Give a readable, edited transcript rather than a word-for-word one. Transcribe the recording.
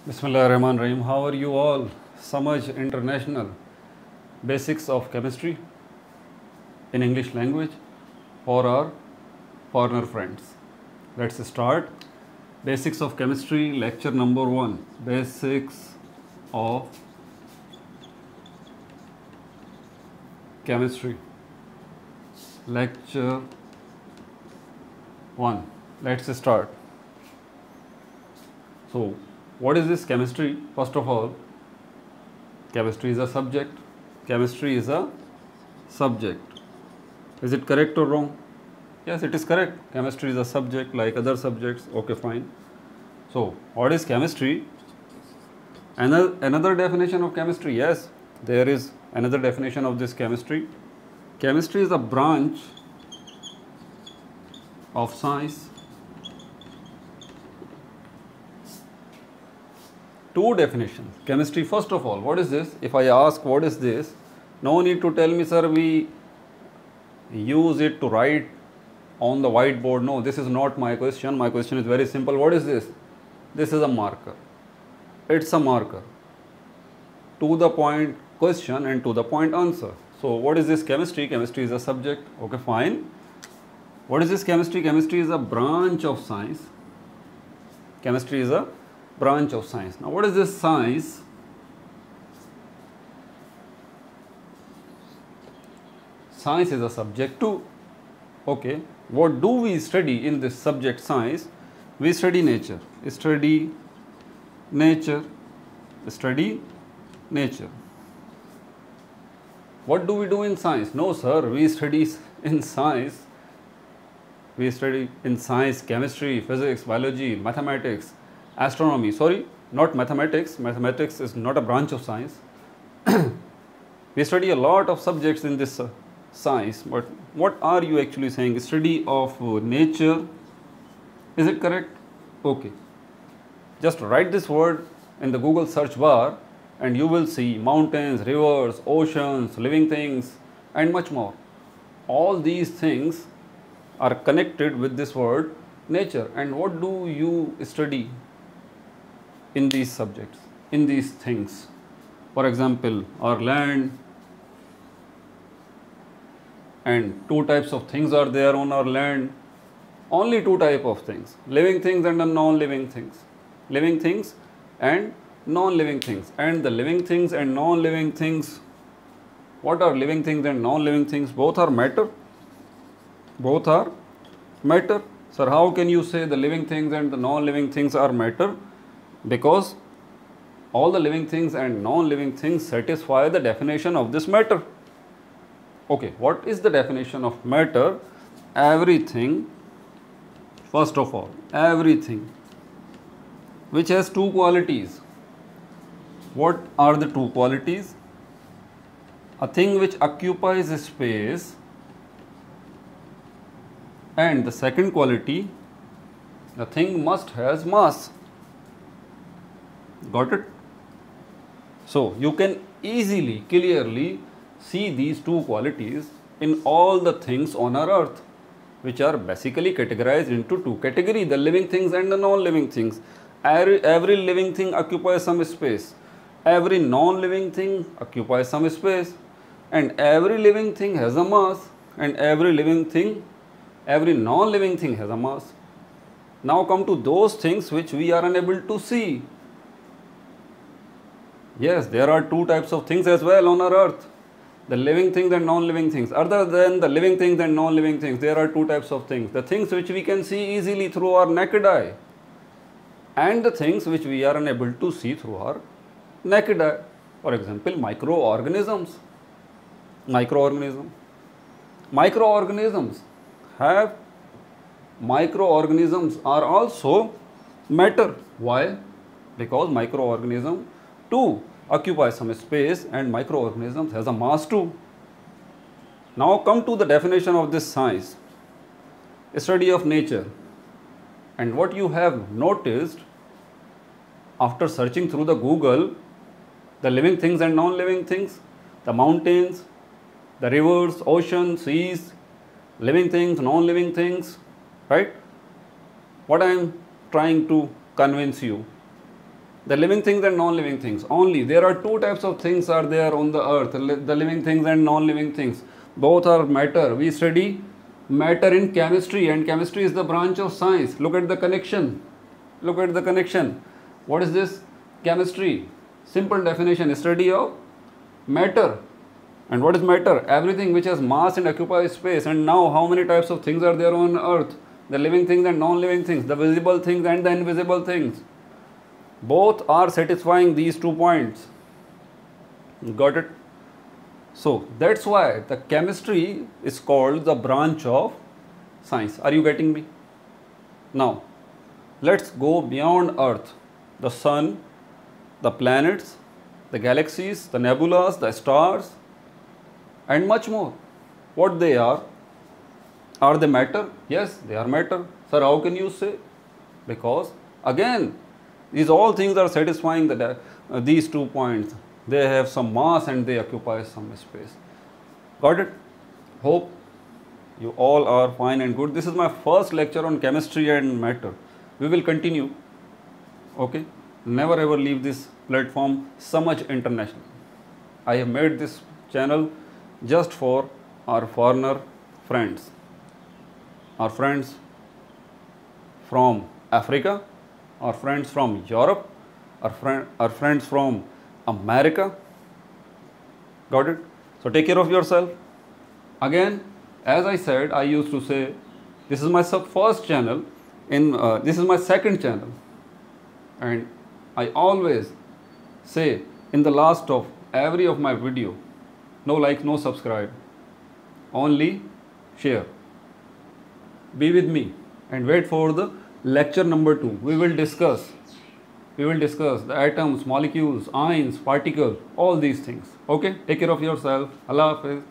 Bismillahirrahmanirrahim. How are you all? Samaj International. Basics of Chemistry in English language for our foreigner friends. Let's start. Basics of Chemistry, lecture number 1. Basics of Chemistry. Lecture 1. Let's start. So, what is this chemistry? First of all, chemistry is a subject. Chemistry is a subject. Is it correct or wrong? Yes, it is correct. Chemistry is a subject like other subjects. Okay, fine. So, what is chemistry? Another definition of chemistry. Yes, there is another definition of this chemistry. Chemistry is a branch of science. Two definitions. Chemistry, first of all, what is this? If I ask what is this, no need to tell me, sir, we use it to write on the whiteboard. No, this is not my question. My question is very simple. What is this? This is a marker. It's a marker. To the point question and to the point answer. So, what is this chemistry? Chemistry is a subject. Okay, fine. What is this chemistry? Chemistry is a branch of science. Chemistry is a branch of science. Now, what is this science? Science is a subject too. Okay, what do we study in this subject science? We study nature. Study nature. Study nature. What do we do in science? No, sir, we study in science. We study in science, chemistry, physics, biology, mathematics, astronomy. Sorry, not mathematics. Mathematics is not a branch of science. We study a lot of subjects in this science, but what are you actually saying? Study of nature. Is it correct? Okay. Just write this word in the Google search bar and you will see mountains, rivers, oceans, living things and much more. All these things are connected with this word nature. And what do you study in these subjects, in these things? For example, our land, and two types of things are there on our land. Only two types of things, living things and non-living things. Living things and non-living things. And the living things and non-living things, what are living things and non-living things? Both are matter. Both are matter. Sir, how can you say the living things and the non-living things are matter? Because all the living things and non-living things satisfy the definition of this matter. Okay, what is the definition of matter? Everything, first of all, everything which has two qualities. What are the two qualities? A thing which occupies space, and the second quality, the thing must has mass. Got it? So, you can easily, clearly see these two qualities in all the things on our earth, which are basically categorized into two categories, the living things and the non-living things. Every living thing occupies some space. Every non-living thing occupies some space. And every living thing has a mass. And every non-living thing has a mass. Now come to those things which we are unable to see. Yes, there are two types of things as well on our earth. The living things and non-living things. Other than the living things and non-living things, there are two types of things. The things which we can see easily through our naked eye, and the things which we are unable to see through our naked eye. For example, microorganisms. Microorganisms are also matter. Why? Because microorganism too occupy some space and microorganisms has a mass too. Now come to the definition of this science, study of nature. And what you have noticed after searching through the Google, the living things and non-living things, the mountains, the rivers, oceans, seas, living things, non-living things, right? What I am trying to convince you, The living things and non-living things. Only there are two types of things are there on the earth. The living things and non-living things. Both are matter. We study matter in chemistry, and chemistry is the branch of science. Look at the connection. Look at the connection. What is this? Chemistry. Simple definition, study of matter. And what is matter? Everything which has mass and occupies space. And now how many types of things are there on earth? The living things and non-living things. The visible things and the invisible things. Both are satisfying these 2 points. Got it? So that's why the chemistry is called the branch of science. Are you getting me? Now, let's go beyond earth. The sun, the planets, the galaxies, the nebulas, the stars, and much more. What they are? Are they matter? Yes, they are matter. Sir, how can you say? Because again, these all things are satisfying these 2 points. They have some mass and they occupy some space. Got it? Hope you all are fine and good. This is my first lecture on chemistry and matter. We will continue. Okay? Never ever leave this platform. So much international. I have made this channel just for our foreigner friends. Our friends from Africa, our friends from Europe, our friends from America. Got it? So take care of yourself. Again, as I said, I used to say, this is my first channel, this is my second channel. And I always say in the last of every of my video, no like, no subscribe, only share. Be with me and wait for the lecture number 2. We will discuss the atoms, molecules, ions, particles, all these things. Okay? Take care of yourself. Allah Hafiz.